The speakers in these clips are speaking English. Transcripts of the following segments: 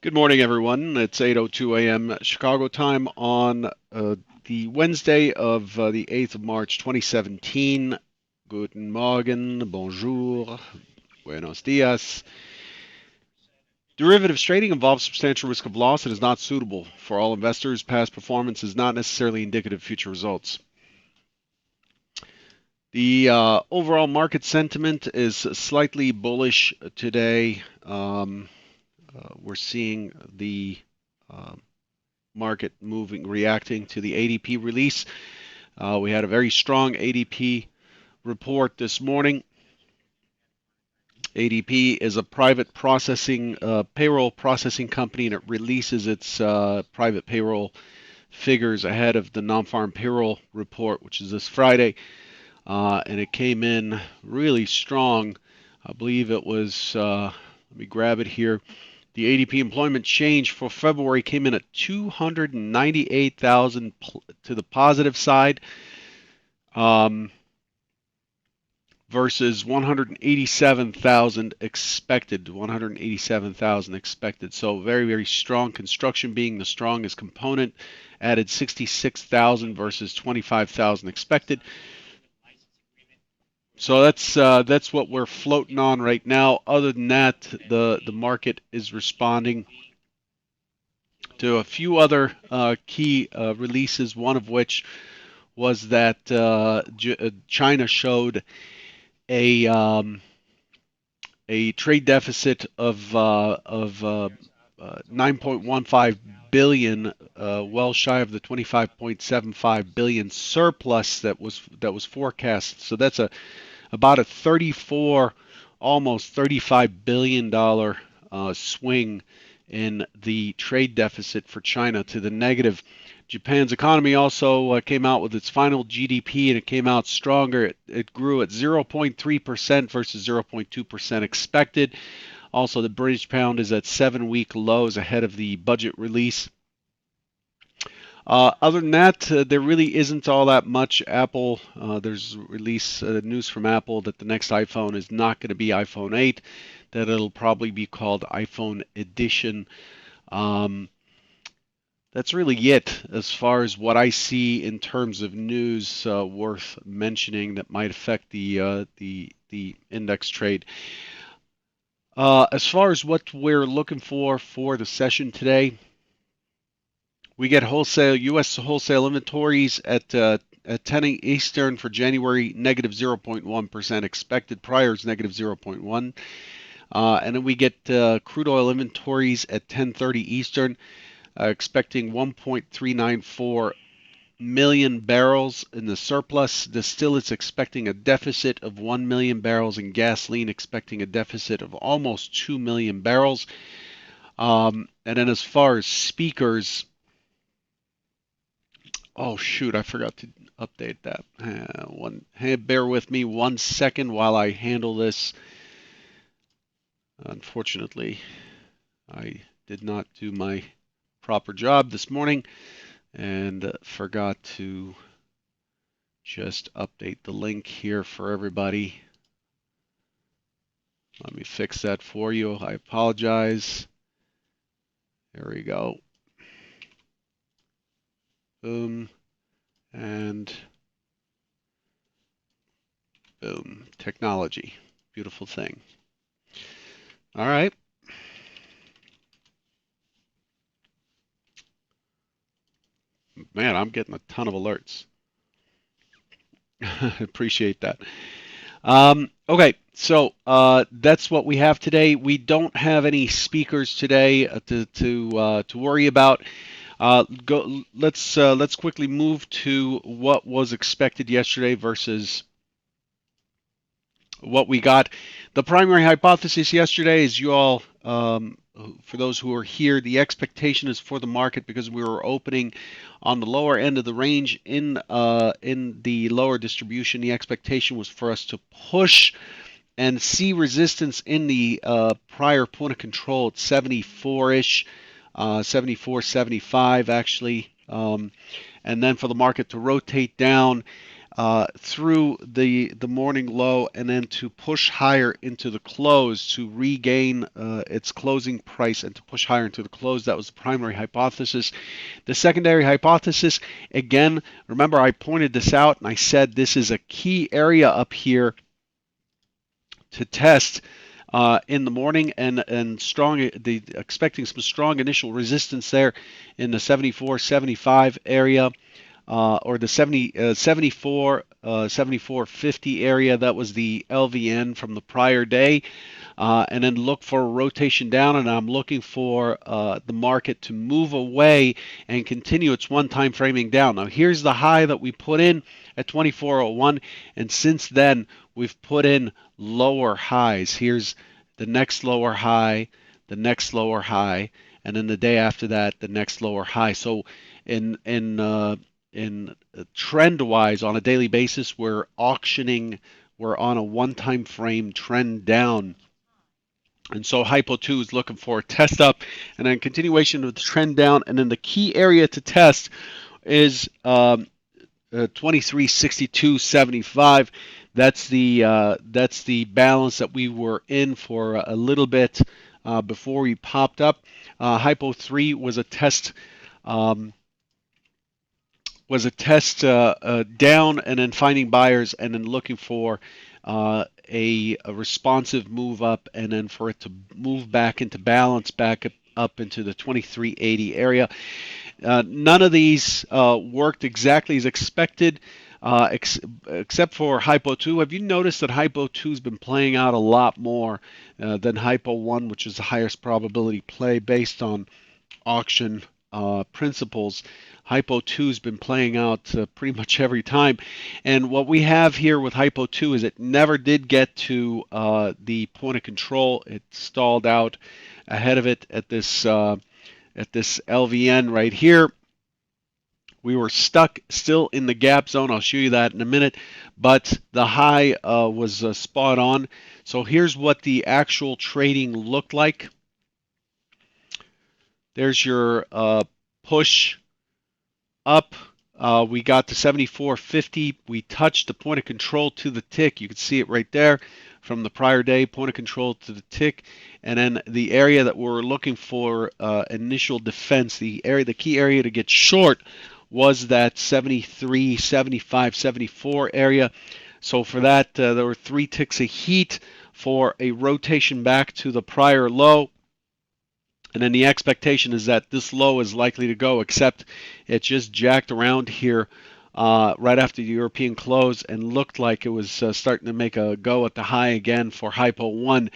Good morning, everyone. It's 8:02 a.m. Chicago time on the Wednesday of the 8th of March, 2017. Guten Morgen, bonjour, buenos dias. Derivatives trading involves substantial risk of loss and is not suitable for all investors. Past performance is not necessarily indicative of future results. The overall market sentiment is slightly bullish today. We're seeing the uh, market moving, reacting to the ADP release. We had a very strong ADP report this morning. ADP is a private processing, payroll processing company, and it releases its private payroll figures ahead of the non-farm payroll report, which is this Friday. And it came in really strong. I believe it was, let me grab it here. The ADP employment change for February came in at 298,000 to the positive side, um, versus 187,000 expected. 187,000 expected. So very, very strong. Construction being the strongest component, added 66,000 versus 25,000 expected. So that's what we're floating on right now. Other than that, the market is responding to a few other key releases. One of which was that China showed a um, a trade deficit of 9.15 billion, well shy of the 25.75 billion surplus that was forecast. So that's about a 34, almost 35 billion dollar swing in the trade deficit for China to the negative. Japan's economy also came out with its final GDP, and it came out stronger. It grew at 0.3% versus 0.2% expected. Also, the British pound is at 7-week lows ahead of the budget release. Other than that, there really isn't all that much. Apple, there's release news from Apple that the next iPhone is not going to be iPhone 8, that it'll probably be called iPhone Edition. Um, that's really it as far as what I see in terms of news worth mentioning that might affect the index trade. As far as what we're looking for the session today, we get wholesale U.S. wholesale inventories at 10 Eastern for January, negative 0.1% expected. Prior is negative 0.1. And then we get crude oil inventories at 10:30 Eastern, expecting 1.394 million barrels in the surplus. Distillates expecting a deficit of 1 million barrels, and gasoline expecting a deficit of almost 2 million barrels. And then as far as speakers, oh shoot, I forgot to update that. Hey, bear with me 1 second while I handle this. Unfortunately, I did not do my proper job this morning and forgot to just update the link here for everybody. Let me fix that for you. I apologize. There we go. Boom and boom. Technology. Beautiful thing. All right. Man, I'm getting a ton of alerts. Appreciate that. Okay, so that's what we have today. We don't have any speakers today to worry about. Let's quickly move to what was expected yesterday versus what we got. The primary hypothesis yesterday is you all, for those who are here, the expectation is for the market, because we were opening on the lower end of the range in the lower distribution. The expectation was for us to push and see resistance in the prior point of control at 74-ish, 74, 75 actually, and then for the market to rotate down through the morning low and then to push higher into the close to regain its closing price and to push higher into the close. That was the primary hypothesis. The secondary hypothesis, again, remember I pointed this out and I said this is a key area up here to test in the morning and strong expecting some strong initial resistance there in the 74-75 area or the 74 74.50 area. That was the LVN from the prior day, and then look for a rotation down, and I'm looking for the market to move away and continue its one time framing down. Now here's the high that we put in at 24.01, and since then we've put in lower highs. Here's the next lower high, the next lower high, and then the day after that the next lower high. So in trend wise on a daily basis, we're on a one time frame trend down. And so hypo 2 is looking for a test up and then continuation of the trend down. And then the key area to test is 23.6275. That's the balance that we were in for a little bit before we popped up. Hypo 3 um, was a test down and then finding buyers and then looking for a responsive move up and then for it to move back into balance back up into the 2380 area. None of these worked exactly as expected. Except for Hypo 2. Have you noticed that Hypo 2 has been playing out a lot more than Hypo 1, which is the highest probability play based on auction principles? Hypo 2 has been playing out pretty much every time. And what we have here with Hypo 2 is it never did get to the point of control. It stalled out ahead of it at this LVN right here. We were stuck still in the gap zone. I'll show you that in a minute. But the high was spot on. So here's what the actual trading looked like. There's your push up. We got to 74.50. We touched the point of control to the tick. You can see it right there from the prior day, point of control to the tick. And then the area that we're looking for initial defense, the key area to get short was that 73, 75, 74 area. So for that, there were 3 ticks of heat for a rotation back to the prior low. And then the expectation is that this low is likely to go, except it just jacked around here right after the European close and looked like it was starting to make a go at the high again for Hypo 1.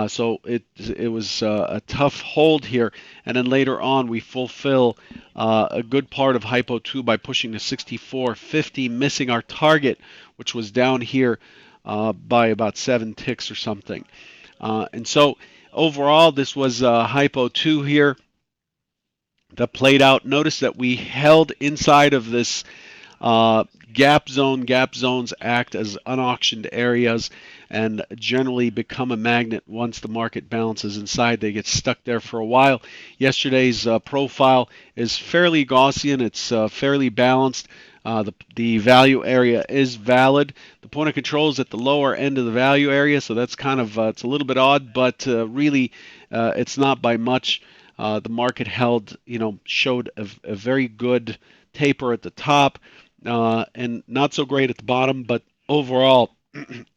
So it was a tough hold here. And then later on, we fulfill a good part of Hypo 2 by pushing to 64.50, missing our target, which was down here by about 7 ticks or something. And so overall, this was Hypo 2 here that played out. Notice that we held inside of this gap zone. Gap zones act as unauctioned areas and generally become a magnet once the market balances inside. They get stuck there for a while. Yesterday's profile is fairly Gaussian. It's fairly balanced. The value area is valid. The point of control is at the lower end of the value area, so that's kind of it's a little bit odd, but really it's not by much. The market showed a very good taper at the top and not so great at the bottom, but overall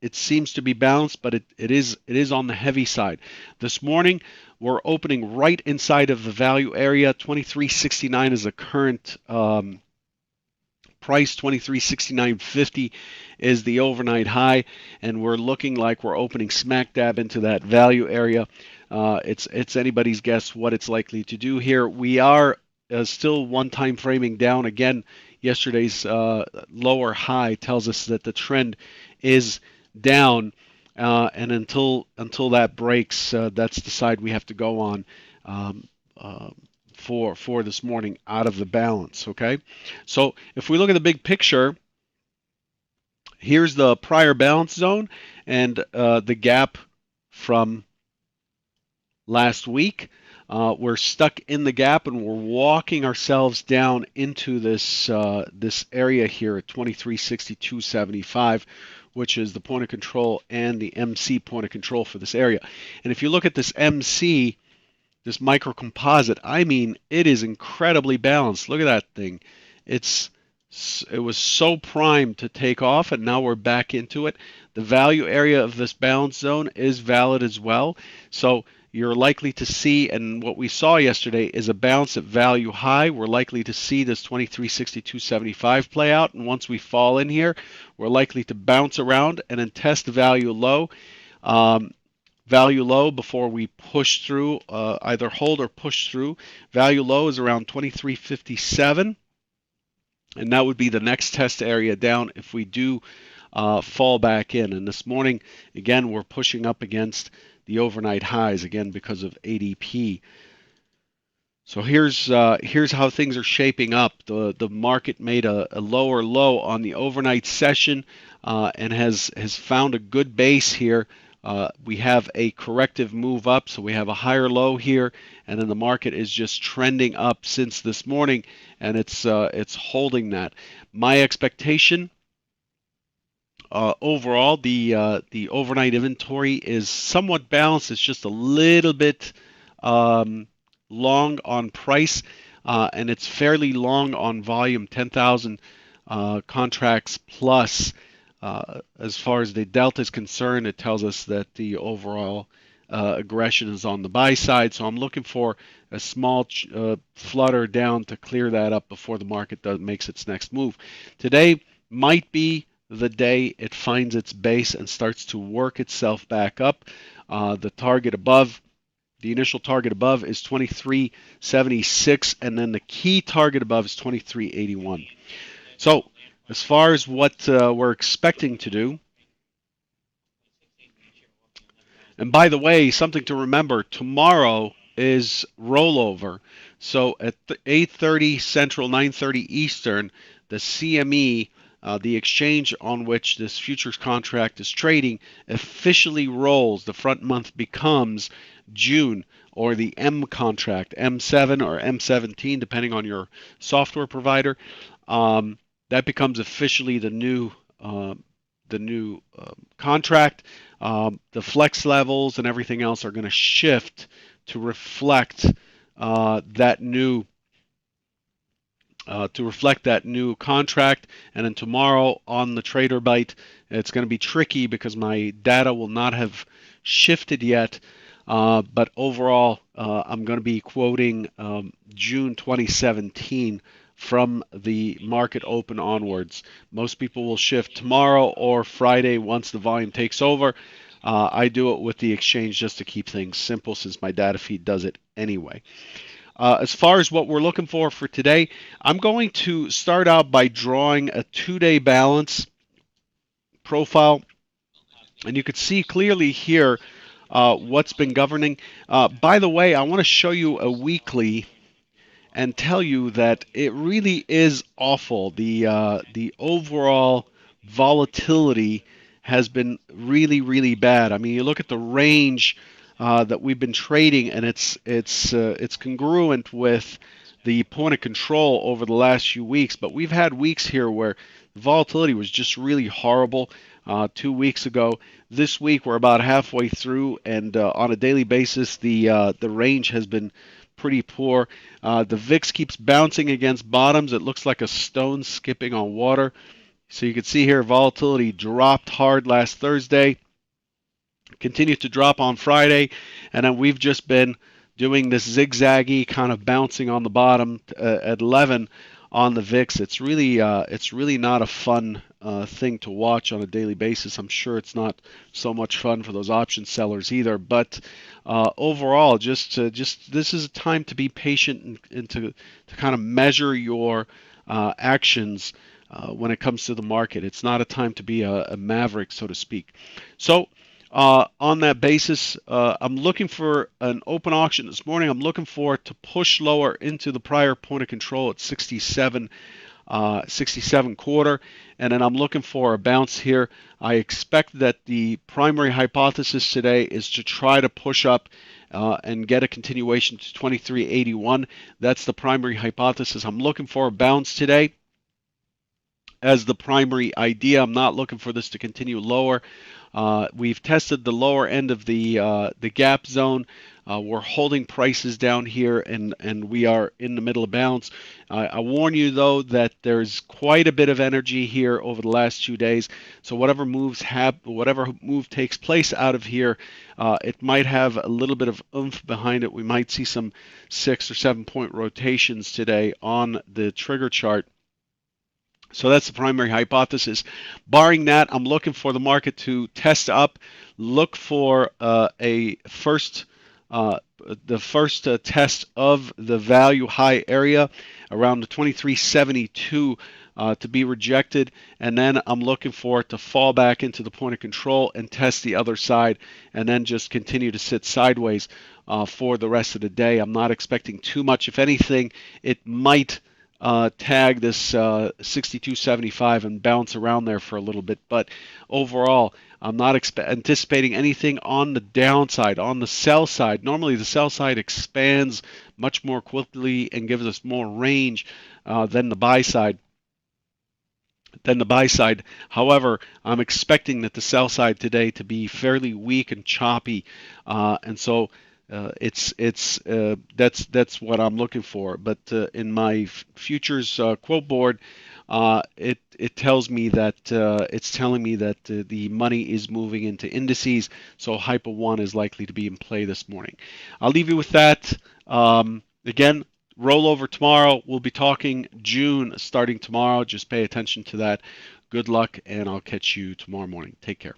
it seems to be balanced, but it is on the heavy side. This morning we're opening right inside of the value area. 23.69 is the current price. 23.6950 is the overnight high, and we're looking like we're opening smack dab into that value area. It's anybody's guess what it's likely to do here. We are still one time framing down. Again, yesterday's lower high tells us that the trend is down, and until that breaks, that's the side we have to go on. For this morning out of the balance. Okay, so if we look at the big picture, here's the prior balance zone and the gap from last week. We're stuck in the gap and we're walking ourselves down into this area here at 2362.75, which is the point of control and the MC point of control for this area. And if you look at this MC, this micro composite, I mean, it is incredibly balanced. Look at that thing. It's it was so primed to take off, and now we're back into it. The value area of this balance zone is valid as well. So you're likely to see, and what we saw yesterday is a bounce at value high. We're likely to see this 2362.75 play out, and once we fall in here, we're likely to bounce around and then test the value low. Um, Value low before we push through, either hold or push through. Value low is around 23.57, and that would be the next test area down if we do fall back in. And this morning, again, we're pushing up against the overnight highs again because of ADP. So here's how things are shaping up. The market made a lower low on the overnight session and has found a good base here. We have a corrective move up, so we have a higher low here, and then the market is just trending up since this morning, and it's holding that. My expectation overall, the overnight inventory is somewhat balanced. It's just a little bit long on price, and it's fairly long on volume, 10,000 contracts plus. As far as the delta is concerned, it tells us that the overall aggression is on the buy side. So I'm looking for a small flutter down to clear that up before the market makes its next move. Today might be the day it finds its base and starts to work itself back up. The target above, the initial target above is 23.76, and then the key target above is 23.81. So as far as what we're expecting to do, and by the way, something to remember, tomorrow is rollover. So at 8:30 Central, 9:30 Eastern, the CME, the exchange on which this futures contract is trading, officially rolls. The front month becomes June, or the M contract, M7 or M17, depending on your software provider. That becomes officially the new contract. The flex levels and everything else are going to shift to reflect that new contract. And then tomorrow on the Trader Byte, it's going to be tricky because my data will not have shifted yet. But overall, I'm going to be quoting June 2017 from the market open onwards. Most people will shift tomorrow or Friday once the volume takes over. I do it with the exchange just to keep things simple since my data feed does it anyway. As far as what we're looking for today, I'm going to start out by drawing a 2-day balance profile. And you can see clearly here what's been governing. By the way, I want to show you a weekly and tell you that it really is awful. The overall volatility has been really, really bad. I mean, you look at the range that we've been trading, and it's congruent with the point of control over the last few weeks. But we've had weeks here where the volatility was just really horrible. 2 weeks ago. This week we're about halfway through, and on a daily basis, the range has been pretty poor. The VIX keeps bouncing against bottoms. It looks like a stone skipping on water. So you can see here volatility dropped hard last Thursday, continued to drop on Friday, and then we've just been doing this zigzaggy kind of bouncing on the bottom at 11 on the VIX. It's really not a fun thing to watch on a daily basis. I'm sure it's not so much fun for those option sellers either. But overall, just this is a time to be patient and to kind of measure your actions when it comes to the market. It's not a time to be a maverick, so to speak. So on that basis, I'm looking for an open auction this morning. I'm looking for it to push lower into the prior point of control at 67 quarter, and then I'm looking for a bounce here. I expect that the primary hypothesis today is to try to push up and get a continuation to 2381. That's the primary hypothesis. I'm looking for a bounce today as the primary idea. I'm not looking for this to continue lower. We've tested the lower end of the gap zone. We're holding prices down here, and we are in the middle of bounce. I warn you though that there's quite a bit of energy here over the last 2 days. So whatever move takes place out of here, it might have a little bit of oomph behind it. We might see some 6 or 7 point rotations today on the trigger chart. So that's the primary hypothesis. Barring that, I'm looking for the market to test up, look for uh, the first test of the value high area around the 2372 to be rejected, and then I'm looking for it to fall back into the point of control and test the other side, and then just continue to sit sideways for the rest of the day. I'm not expecting too much. If anything, it might tag this 62.75 and bounce around there for a little bit. But overall, I'm not anticipating anything on the downside. On the sell side, normally the sell side expands much more quickly and gives us more range than the buy side. However, I'm expecting that the sell side today to be fairly weak and choppy, and so that's what I'm looking for. But in my futures quote board, it tells me that it's telling me that the money is moving into indices, so Hyper One is likely to be in play this morning. I'll leave you with that. Again, rollover tomorrow. We'll be talking June starting tomorrow. Just pay attention to that. Good luck, and I'll catch you tomorrow morning. Take care.